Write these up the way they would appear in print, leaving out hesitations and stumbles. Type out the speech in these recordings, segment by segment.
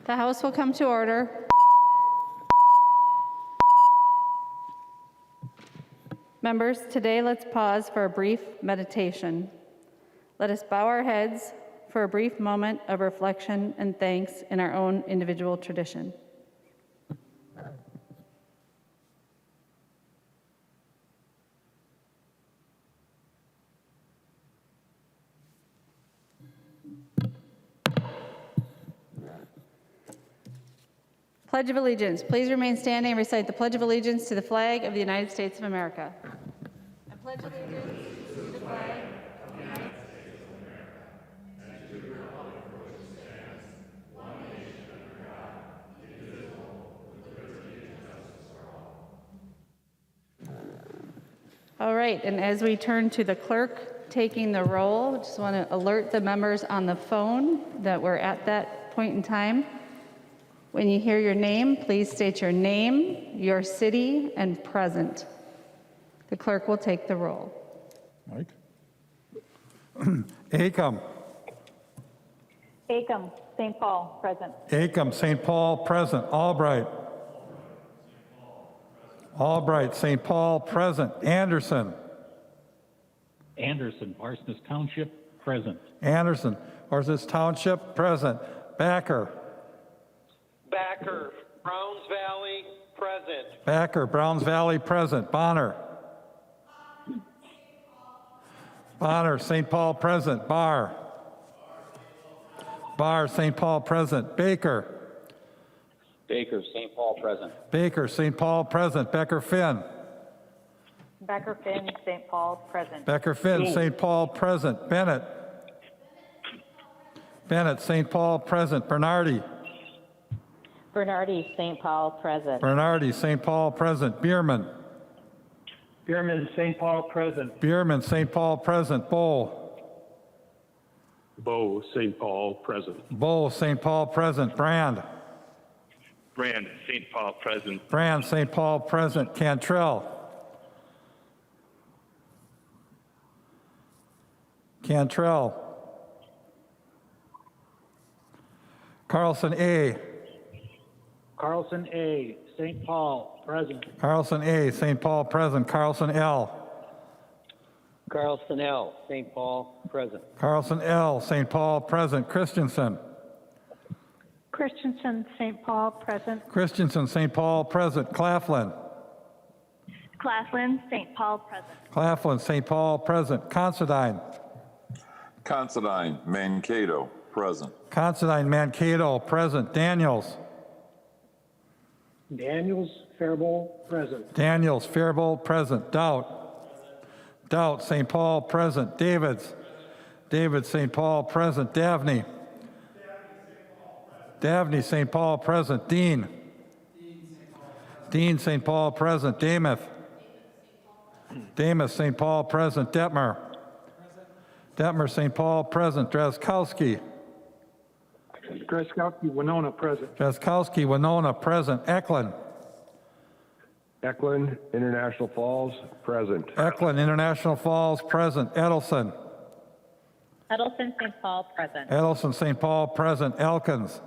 The House will come to order. Members, today let's pause for a brief meditation. Let us bow our heads for a brief moment of reflection and thanks in our own individual tradition. Pledge of Allegiance. Please remain standing and recite the Pledge of Allegiance to the flag of the United States of America. I pledge allegiance to the flag of the United States of America and to the republic for which it stands, one nation under God, indivisible, with liberty and justice for all. All right, and as we turn to the clerk taking the roll, just want to alert the members on the phone that we're at that point in time. When you hear your name, please state your name, your city, and present. The clerk will take the roll. Mike? Acom. Acom, St. Paul, present. Acom, St. Paul, present. Albright. Albright, St. Paul, present. Anderson. Anderson, Parsoness Township, present. Anderson, Parsoness Township, present. Backer. Backer, Browns Valley, present. Backer, Browns Valley, present. Bonner. Bonner, St. Paul, present. Barr. Barr, St. Paul, present. Baker. Baker, St. Paul, present. Baker, St. Paul, present. Becker Finn. Becker Finn, St. Paul, present. Becker Finn, St. Paul, present. Bennett. Bennett, St. Paul, present. Bernardi. Bernardi, St. Paul, present. Bernardi, St. Paul, present. Bierman. Bierman, St. Paul, present. Bierman, St. Paul, present. Bow. Bow, St. Paul, present. Bow, St. Paul, present. Brand. Brand, St. Paul, present. Brand, St. Paul, present. Cantrell. Cantrell. Carlson A. Carlson A., St. Paul, present. Carlson A. St. Paul, present. Carlson L. Carlson L., St. Paul, present. Carlson L. St. Paul, present. Christensen. Christensen, St. Paul, present. Christensen, St. Paul, present. Claflin. Claflin, St. Paul, present. Claflin, St. Paul, present. Considine. Considine, Mankato, present. Considine, Mankato, present. Daniels. Daniels, Faribault, present. Daniels, Faribault, present. Doubt. Doubt, St. Paul, present. Davids. David, St. Paul, present. Davney. Davney, St. Paul, present. Dean. Dean, St. Paul, present. Damuth. Damuth, St. Paul, present. Detmer. Detmer, St. Paul, present. Drazkowski. Kreskowski, Winona, present. Drazkowski, Winona, present. Eklund. Eklund, International Falls, present. Eklund, International Falls, present. Edelson. Edelson, St. Paul, present. Edelson, St. Paul, present. Elkins.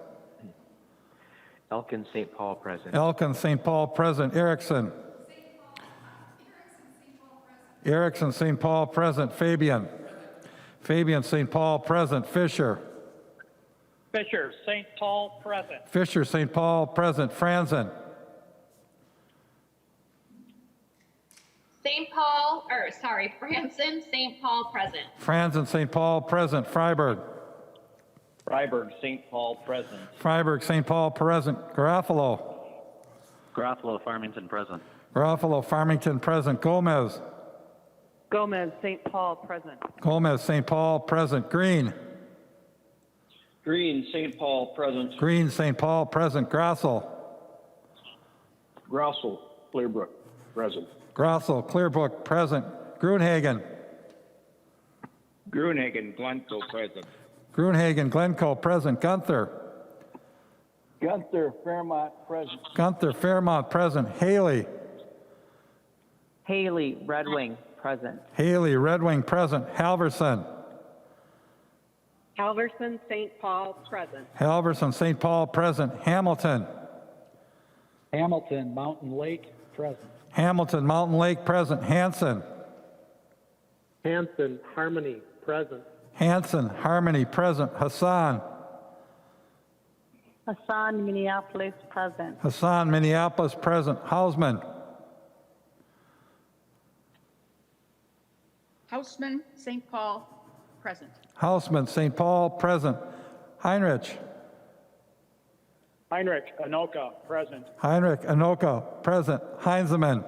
Elkins, St. Paul, present. Elkins, St. Paul, present. Erickson. Erickson, St. Paul, present. Fabian. Fabian, St. Paul, present. Fisher. Fisher, St. Paul, present. Fisher, St. Paul, present. Franzen. Franson, St. Paul, present. Franzen, St. Paul, present. Freiberg. Freiberg, St. Paul, present. Freiberg, St. Paul, present. Garofalo. Garofalo, Farmington, present. Garofalo, Farmington, present. Gomez. Gomez, St. Paul, present. Gomez, St. Paul, present. Green. Green, St. Paul, present. Green, St. Paul, present. Grossel. Grossel, Clearbrook, present. Grossel, Clearbrook, present. Gruenhagen. Gruenhagen, Glencoe, present. Gruenhagen, Glencoe, present. Gunther. Gunther, Fairmont, present. Gunther, Fairmont, present. Haley. Haley, Red Wing, present. Haley, Red Wing, present. Halverson. Halverson, St. Paul, present. Halverson, St. Paul, present. Hamilton. Hamilton, Mountain Lake, present. Hamilton, Mountain Lake, present. Hanson. Hanson, Harmony, present. Hanson, Harmony, present. Hassan. Hassan, Minneapolis, present. Hassan, Minneapolis, present. Hausman. Houseman, St. Paul, present. Hausman, St. Paul, present. Heinrich. Heinrich, Anoka, present. Heinrich, Anoka, present. Heinzman.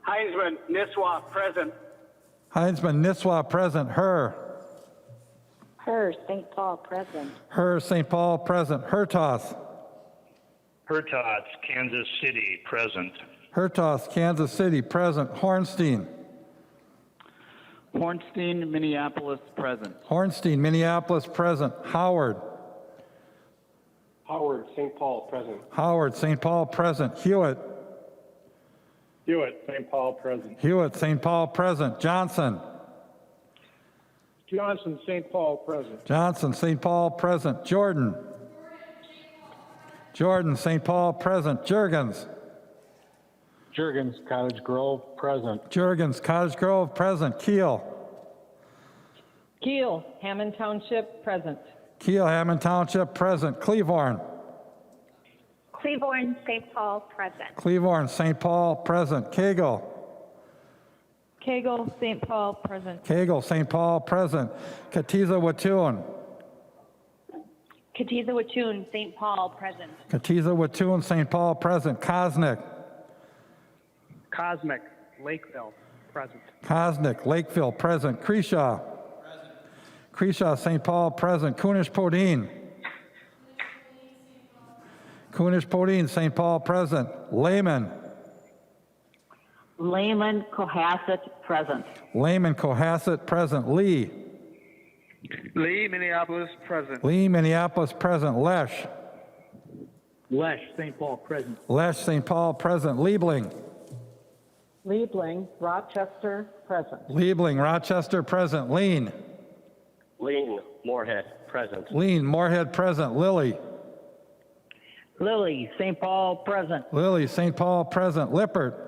Heinzman, Nisswa, present. Heinzman, Nisswa, present. Herr. Her, St. Paul, present. Herr, St. Paul, present. Hertos. Hertots, Kansas City, present. Hertos, Kansas City, present. Hornstein. Hornstein, Minneapolis, present. Hornstein, Minneapolis, present. Howard. Howard, St. Paul, present. Howard, St. Paul, present. Hewitt. Hewitt, St. Paul, present. Hewitt, St. Paul, present. Johnson. Johnson, St. Paul, present. Johnson, St. Paul, present. Jordan. Jordan, St. Paul, present. Jurgens. Jurgens, Cottage Grove, present. Jurgens, Cottage Grove, present. Keel. Keel, Hammond Township, present. Keel, Hammond Township, present. Cleveland. Cleveland, St. Paul, present. Cleveland, St. Paul, present. Cagle. Kegel, St. Paul, present. Cagle, St. Paul, present. Katiza-Watun. Katiza-Watun, St. Paul, present. Katiza-Watun, St. Paul, present. Cosnick. Cosmic, Lakeville, present. Cosnick, Lakeville, present. Creshaw. Creshaw, St. Paul, present. Kunesh-Podine. Kunesh-Podine, St. Paul, present. Lehman. Lehman, Cohasset, present. Lehman, Cohasset, present. Lee. Lee, Minneapolis, present. Lee, Minneapolis, present. Lesh. Lesh, St. Paul, present. Lesh, St. Paul, present. Liebling. Liebling, Rochester, present. Liebling, Rochester, present. Lean. Lean, Moorhead, present. Lean, Moorhead, present. Lily. Lily, St. Paul, present. Lily, St. Paul, present. Lippert.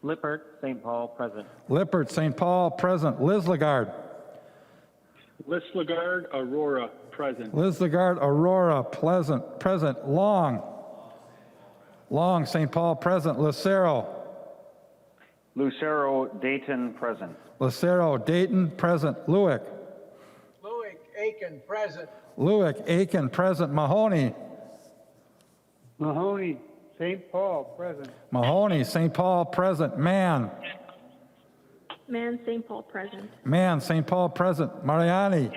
Lippert, St. Paul, present. Lippert, St. Paul, present. Lislegard. Lislegard, Aurora, present. Lislegard, Aurora, present. Long. Long, St. Paul, present. Lucero. Lucero, Dayton, present. Lucero, Dayton, present. Lewick. Lewick, Aiken, present. Lewick, Aiken, present. Mahoney. Mahoney, St. Paul, present. Mahoney, St. Paul, present. Mann. Man, St. Paul, present. Mann, St. Paul, present. Mariani.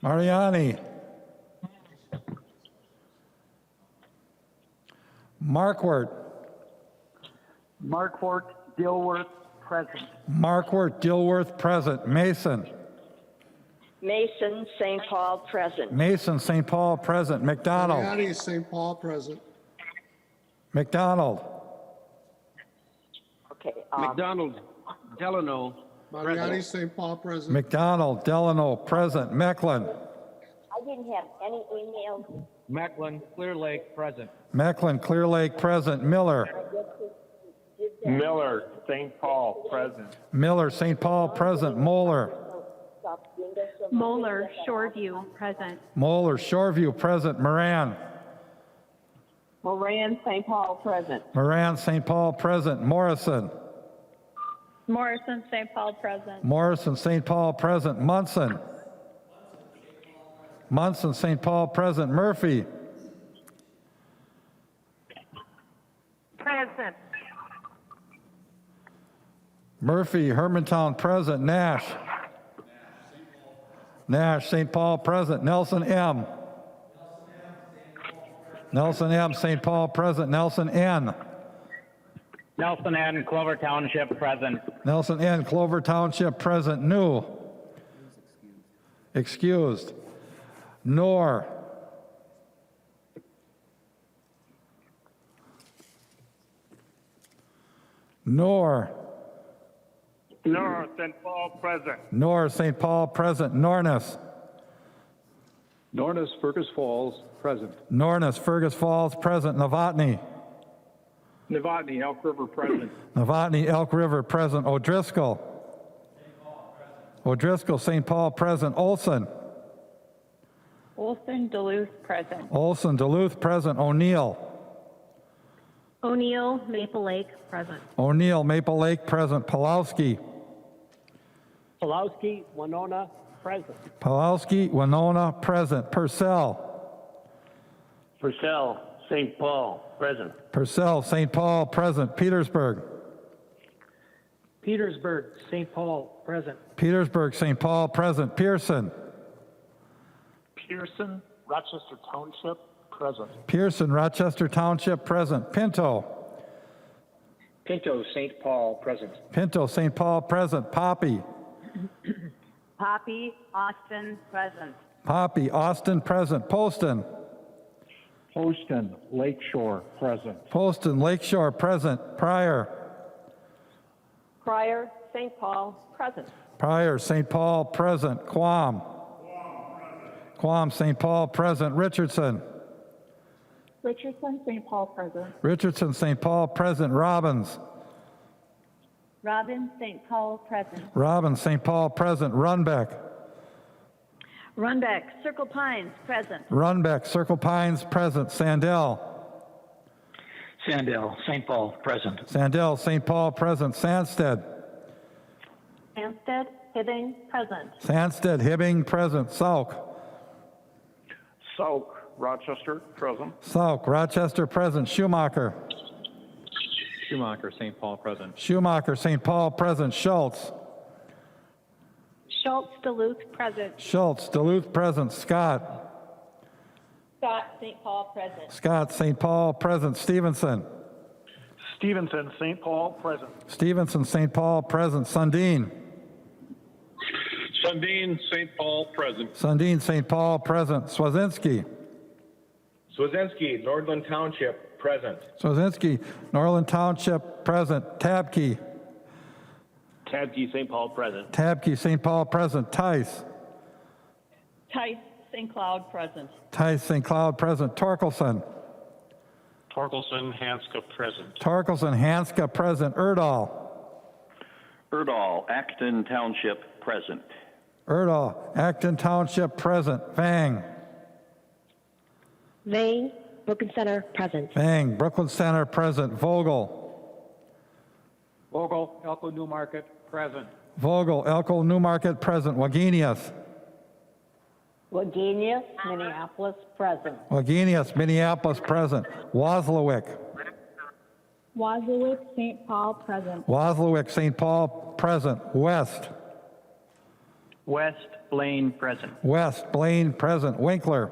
Mariani. Markwart. Markwart, Dilworth, present. Markwart, Dilworth, present. Mason. Mason, St. Paul, present. Mason, St. Paul, present. McDonald. Mariani, St. Paul, present. McDonald. Okay, McDonald, Delano, Mariani, St. Paul, present. McDonald, Delano, present. Mecklin. I didn't have any emails. Mecklen, Clear Lake, present. Mecklin, Clear Lake, present. Miller. Miller, St. Paul, present. Miller, St. Paul, present. Moeller. Moeller, Shoreview, present. Moeller, Shoreview, present. Moran. Moran, St. Paul, present. Moran, St. Paul, present. Morrison. Morrison, St. Paul, present. Morrison, St. Paul, present. Munson. Munson, St. Paul, present. Murphy. Present. Murphy, Hermantown, present. Nash. Nash, St. Paul, present. Nelson M. Nelson M, St. Paul, present. Nelson N. Nelson N., Clover Township, present. Nelson N, Clover Township, present. New. Excused. Nor. Nor, North St. Paul, present. Nor, St. Paul, present. Nornis, Nornis, Fergus Falls, present. Nornis, Fergus Falls, present. Novotny, Novotny, Elk River, present. Novotny, Elk River, present. O'Driscoll, O'Driscoll, St. Paul, present. Olson, Olson, Duluth, present. Olson, Duluth, present. O'Neill, O'Neill, Maple Lake, present. O'Neill, Maple Lake, present. Pulowski, Pulowski, Winona, present. Pulowski, Winona, present. Purcell, Purcell, St. Paul, present. Purcell, St. Paul, present. Petersburg, Petersburg, St. Paul, present. Petersburg, St. Paul, present. Pearson, Pearson, Rochester Township, present. Pearson, Rochester Township, present. Pinto, Pinto, St. Paul, present. Pinto, St. Paul, present. Poppy, Poppy, Austin, present. Poppy, Austin, present. Poston, Poston, Lakeshore, present. Poston, Lakeshore, present. Pryor, Pryor, St. Paul, present. Pryor, St. Paul, present. Quam, Quam, St. Paul, present. Richardson, Richardson, St. Paul, present. Richardson, St. Paul, present. Robbins, Robin, St. Paul, present. Robbins, St. Paul, present. Runbeck, Runbeck, Circle Pines, present. Runbeck, Circle Pines, present. Sandell, Sandell, St. Paul, present. Sandell, St. Paul, present. Sandsted, Hampstead, Hibbing, present. Sandsted, Hibbing, present. Sauk, Sauk, Rochester, present. Sauk, Rochester, present. Schumacher, Schumacher, St. Paul, present. Schumacher, St. Paul, present. Schultz, Schultz, Duluth, present. Schultz, Duluth, present. Scott, Scott, St. Paul, present. Scott, St. Paul, present. Stevenson, Stevenson, St. Paul, present. Stevenson, St. Paul, present. Sundin, Sundin, St. Paul, present. Sundin, St. Paul, present. Swazinski, Swazinski, Nordland Township, present. Swazinski, Norland Township, present. Tabke, Tabke, St. Paul, present. Tabke, St. Paul, present. Tice, Tice, St. Cloud, present. Tice, St. Cloud, present. Torkelson, Torkelson, Hanska, present. Torkelson, Hanska, present. Erdahl, Erdahl, Acton Township, present. Erdahl, Acton Township, present. Vang, Vane, Brooklyn Center, present. Vang, Brooklyn Center, present. Vogel, Vogel, Elko Newmarket, present. Vogel, Elko, Newmarket, present. Wagenius, Wagenius, Minneapolis, present. Wagenius, Minneapolis, present. Waslewick, Wadsworth, St. Paul, present. Waslewick, St. Paul, present. West, West, Blaine, present. West, Blaine, present. Winkler,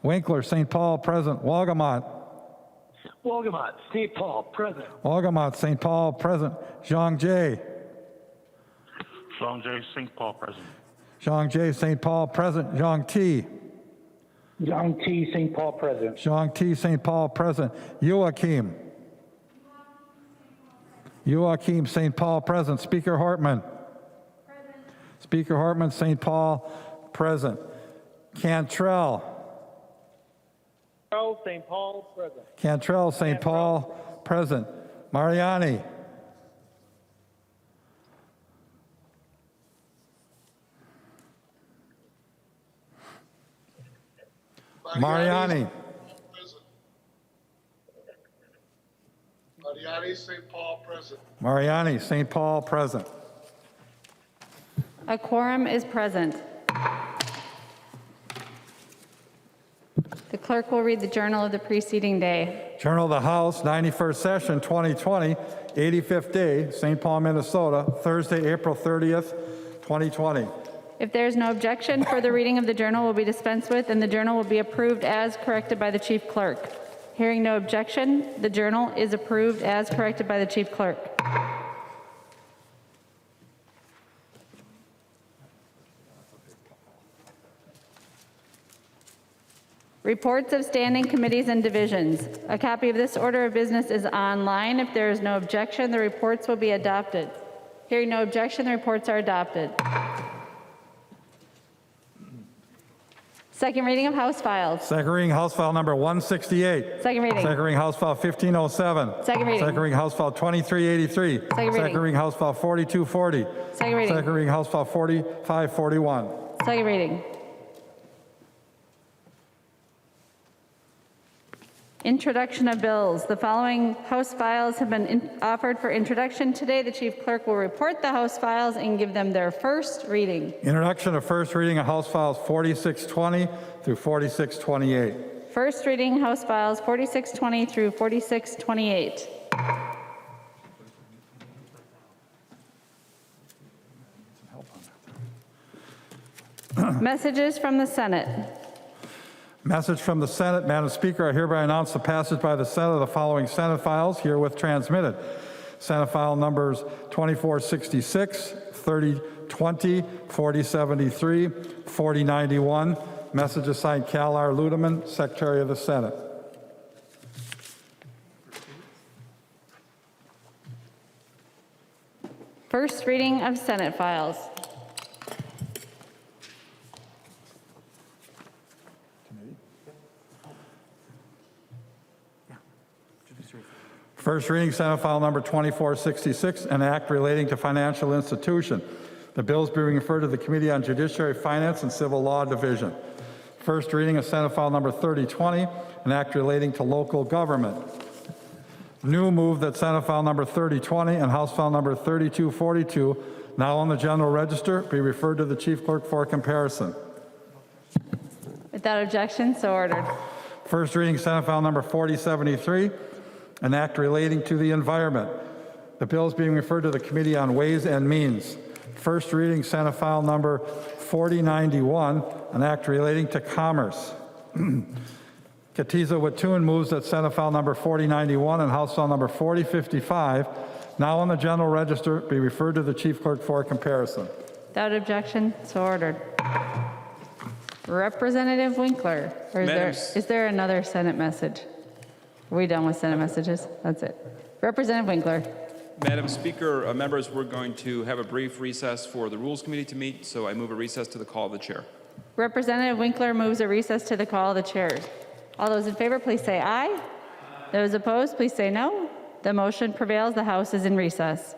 Winkler, St. Paul, present. Walgamot, Wolgamott, St. Paul, present. Walgamot, St. Paul, present. Zhangjiang, Songjae, St. Paul, present. Zhangjiang, St. Paul, present. Zhangti, Yangti, St. Paul, present. Zhangti, St. Paul, present. Joachim, Joachim, St. Paul, present. Speaker Hortman, Speaker Hortman, St. Paul, present. Cantrell, St. Paul, present. Cantrell, St. Paul, present. Mariani, Mariani, Mariani, St. Paul, present. Mariani, St. Paul, present. A quorum is present. The clerk will read the journal of the preceding day. Journal of the House, 91st Session, 2020, 85th day, St. Paul, Minnesota, Thursday, April 30th, 2020. If there is no objection, further reading of the journal will be dispensed with, and the journal will be approved as corrected by the chief clerk. Hearing no objection, the journal is approved as corrected by the chief clerk. Reports of standing committees and divisions. A copy of this order of business is online. If there is no objection, the reports will be adopted. Hearing no objection, the reports are adopted. Second reading of House files. Second reading House File number 168. Second reading. Second reading House File 1507. Second reading. Second reading House File 2383. Second reading. Second reading House File 4240. Second reading. Second reading House File 4541. Second reading. Introduction of bills. The following House files have been offered for introduction today. The Chief Clerk will report the House files and give them their first reading. Introduction of first reading of House Files 4620 through 4628. First reading House files 4620 through 4628. Messages from the Senate. Message from the Senate. Madam Speaker, I hereby announce the passage by the Senate of the following Senate files herewith transmitted. Senate file numbers 2466, 3020, 4073, 4091. Message assigned Cal R. Ludeman, Secretary of the Senate. First reading of Senate files. First reading, Senate File number 2466, an act relating to financial institution. The bill is being referred to the Committee on Judiciary, Finance, and Civil Law Division. First reading of Senate File number 3020, an act relating to local government. New move that Senate File number 3020 and House File number 3242, now on the General Register, be referred to the Chief Clerk for comparison. Without objection, so ordered. First reading, Senate File number 4073, an act relating to the environment. The bill is being referred to the Committee on Ways and Means. First reading, Senate File number 4091, an act relating to commerce. Katiza Watun moves that Senate File number 4091 and House File number 4055, now on the General Register, be referred to the Chief Clerk for comparison. Without objection, so ordered. Representative Winkler, or is there another Senate message? Are we done with Senate messages? That's it. Representative Winkler. Madam Speaker, members, we're going to have a brief recess for the Rules Committee to meet, so I move a recess to the call of the chair. Representative Winkler moves a recess to the call of the chair. All those in favor, please say aye. Those opposed, please say no. The motion prevails. The House is in recess.